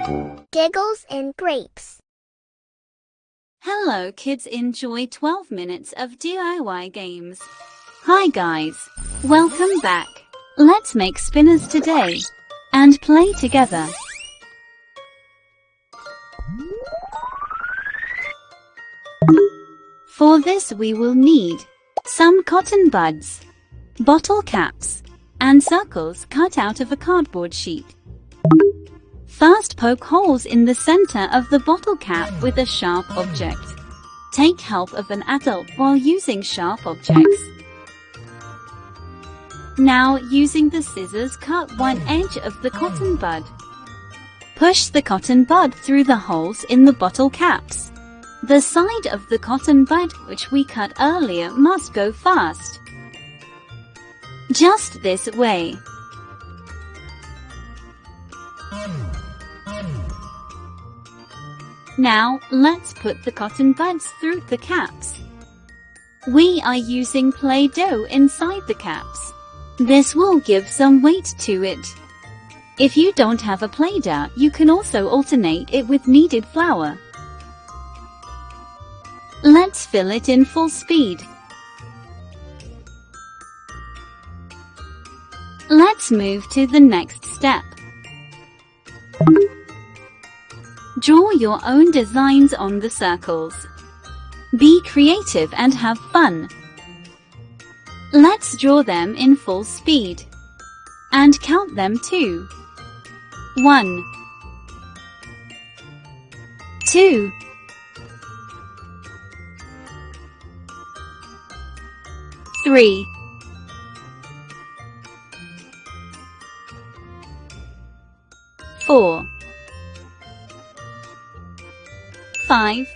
Giggles and grapes. Hello kids, enjoy 12 minutes of DIY games. Hi guys, welcome back. Let's make spinners today and play together. For this we will need some cotton buds, bottle caps, and circles cut out of a cardboard sheet. First, poke holes in the center of the bottle cap with a sharp object. Take help of an adult while using sharp objects. Now, using the scissors, cut one edge of the cotton bud. Push the cotton bud through the holes in the bottle caps. The side of the cotton bud which we cut earlier must go fast. Just this way. Now, let's put the cotton buds through the caps. We are using Play-Doh inside the caps. This will give some weight to it. If you don't have a Play-Doh, you can also alternate it with kneaded flour. Let's fill it in full speed. Let's move to the next step. Draw your own designs on the circles. Be creative and have fun. Let's draw them in full speed. And count them too. 1, 2, 3, 4, 5.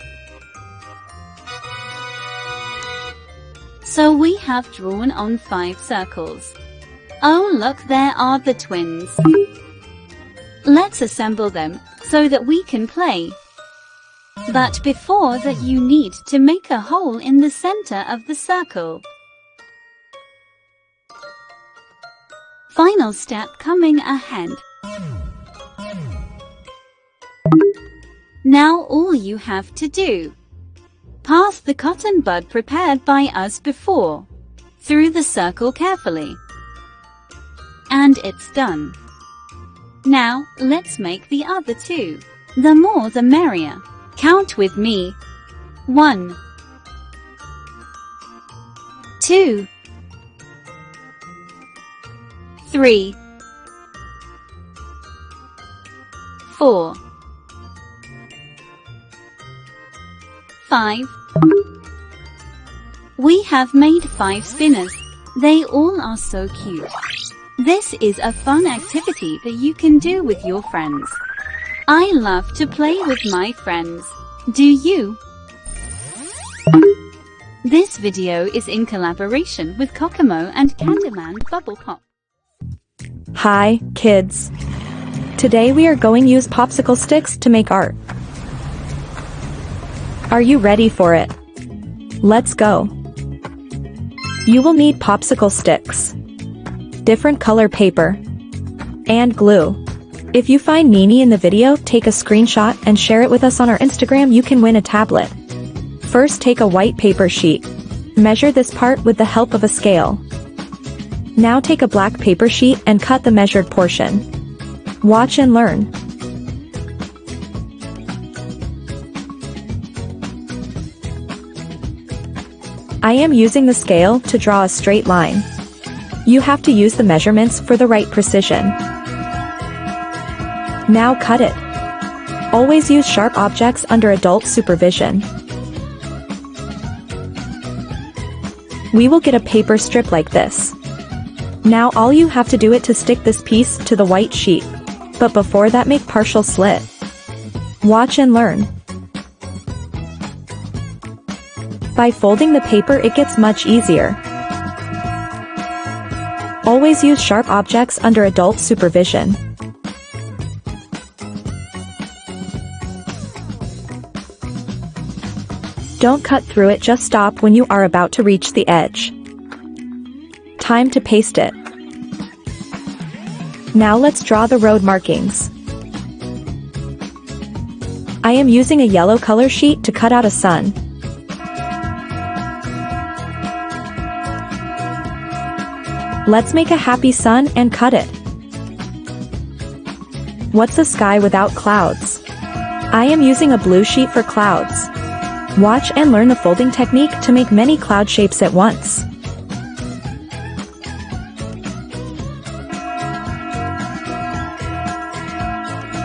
So we have drawn on 5 circles. Oh look, there are the twins. Let's assemble them so that we can play. But before that you need to make a hole in the center of the circle. Final step coming ahead. Now all you have to do, pass the cotton bud prepared by us before through the circle carefully. And it's done. Now let's make the other 2. The more the merrier. Count with me. 1, 2, 3, 4, 5. We have made 5 spinners. They all are so cute. This is a fun activity that you can do with your friends. I love to play with my friends. Do you? This video is in collaboration with Kokomo and Candyland Bubble Pop. Hi, kids. Today we are going to use popsicle sticks to make art. Are you ready for it? Let's go. You will need popsicle sticks, different color paper, and glue. If you find Nini in the video, take a screenshot and share it with us on our Instagram. You can win a tablet. First, take a white paper sheet. Measure this part with the help of a scale. Now take a black paper sheet and cut the measured portion. Watch and learn. I am using the scale to draw a straight line. You have to use the measurements for the right precision. Now cut it. Always use sharp objects under adult supervision. We will get a paper strip like this. Now all you have to do is to stick this piece to the white sheet. But before that, make partial slit. Watch and learn. By folding the paper, it gets much easier. Always use sharp objects under adult supervision. Don't cut through it, just stop when you are about to reach the edge. Time to paste it. Now let's draw the road markings. I am using a yellow color sheet to cut out a sun. Let's make a happy sun and cut it. What's a sky without clouds? I am using a blue sheet for clouds. Watch and learn the folding technique to make many cloud shapes at once.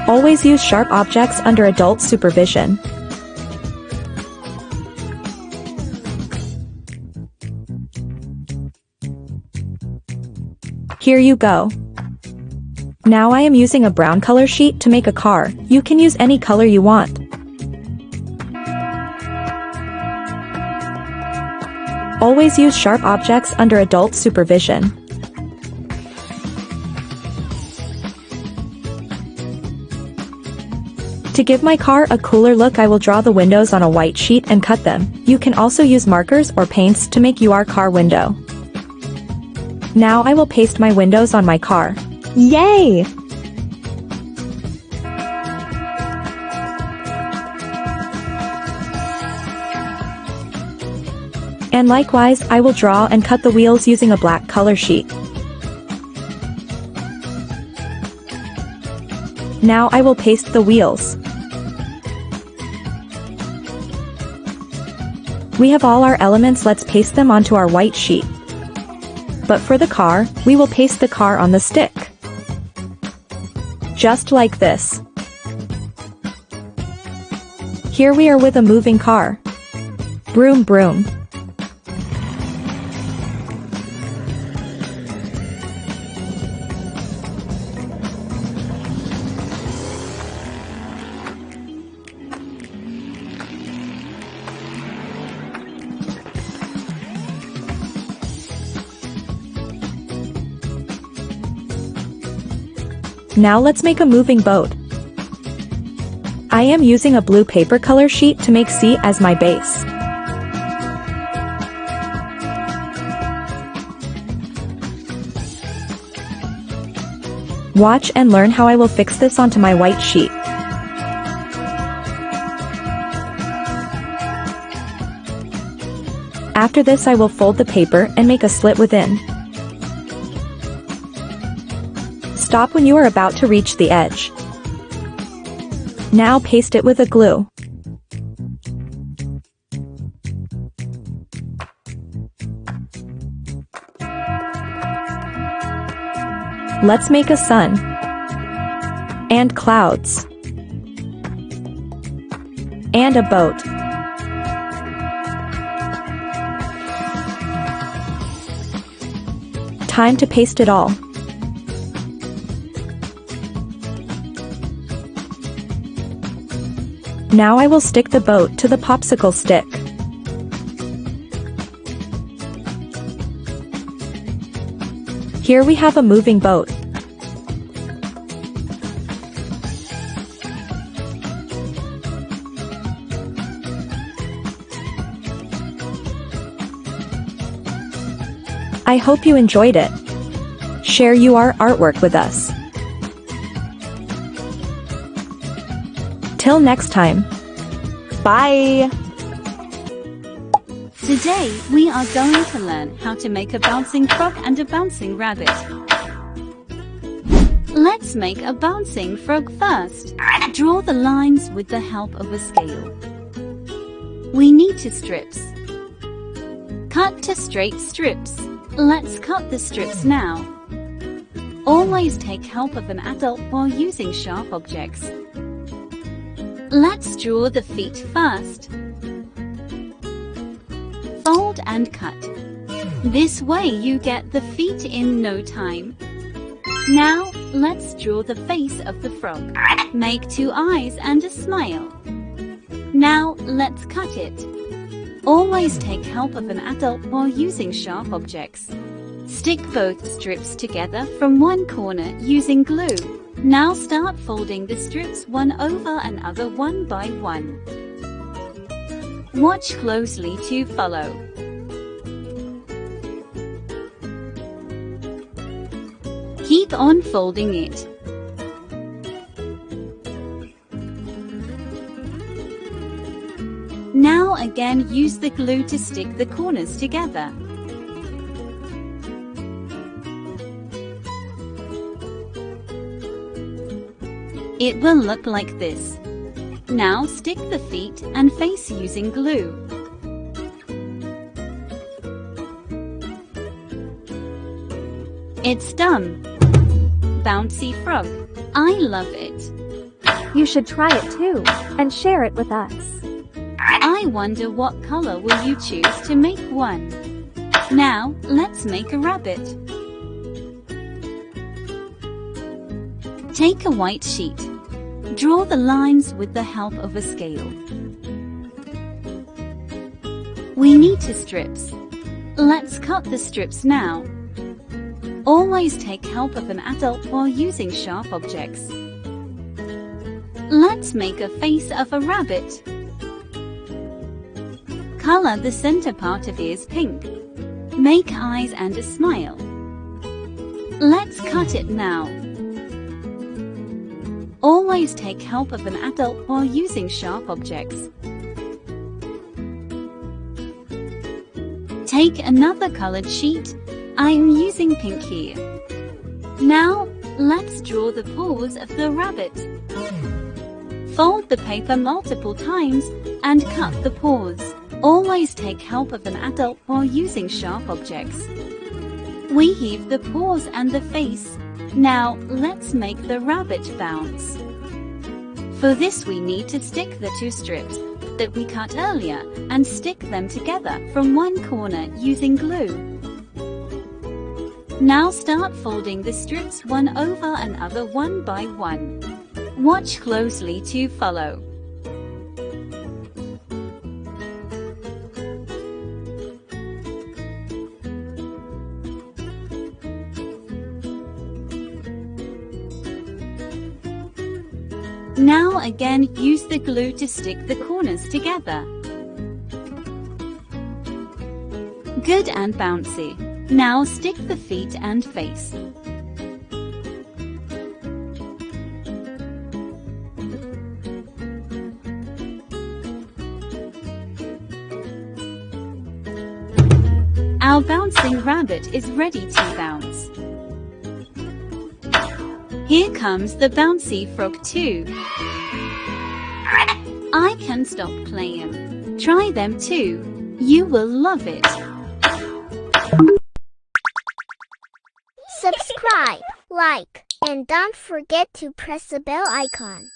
Always use sharp objects under adult supervision. Here you go. Now I am using a brown color sheet to make a car. You can use any color you want. Always use sharp objects under adult supervision. To give my car a cooler look, I will draw the windows on a white sheet and cut them. You can also use markers or paints to make your car window. Now I will paste my windows on my car. Yay! And likewise, I will draw and cut the wheels using a black color sheet. Now I will paste the wheels. We have all our elements, let's paste them onto our white sheet. But for the car, we will paste the car on the stick. Just like this. Here we are with a moving car. Broom broom. Now let's make a moving boat. I am using a blue paper color sheet to make sea as my base. Watch and learn how I will fix this onto my white sheet. After this, I will fold the paper and make a slit within. Stop when you are about to reach the edge. Now paste it with a glue. Let's make a sun. And clouds. And a boat. Time to paste it all. Now I will stick the boat to the popsicle stick. Here we have a moving boat. I hope you enjoyed it. Share your artwork with us. Till next time. Bye! Today, we are going to learn how to make a bouncing frog and a bouncing rabbit. Let's make a bouncing frog first. Draw the lines with the help of a scale. We need 2 strips. Cut to straight strips. Let's cut the strips now. Always take help of an adult while using sharp objects. Let's draw the feet first. Fold and cut. This way you get the feet in no time. Now, let's draw the face of the frog. Make 2 eyes and a smile. Now, let's cut it. Always take help of an adult while using sharp objects. Stick both strips together from one corner using glue. Now start folding the strips one over another one by one. Watch closely to follow. Keep on folding it. Now again use the glue to stick the corners together. It will look like this. Now stick the feet and face using glue. It's done! Bouncy frog. I love it. You should try it too, and share it with us. I wonder what color will you choose to make one. Now, let's make a rabbit. Take a white sheet. Draw the lines with the help of a scale. We need 2 strips. Let's cut the strips now. Always take help of an adult while using sharp objects. Let's make a face of a rabbit. Color the center part of ears pink. Make eyes and a smile. Let's cut it now. Always take help of an adult while using sharp objects. Take another colored sheet. I am using pink here. Now, let's draw the paws of the rabbit. Fold the paper multiple times and cut the paws. Always take help of an adult while using sharp objects. We heave the paws and the face. Now, let's make the rabbit bounce. For this we need to stick the 2 strips that we cut earlier and stick them together from one corner using glue. Now start folding the strips one over another one by one. Watch closely to follow. Now again use the glue to stick the corners together. Good and bouncy. Now stick the feet and face. Our bouncing rabbit is ready to bounce. Here comes the bouncy frog too. I can't stop playing. Try them too. You will love it. Subscribe, like, and don't forget to press the bell icon.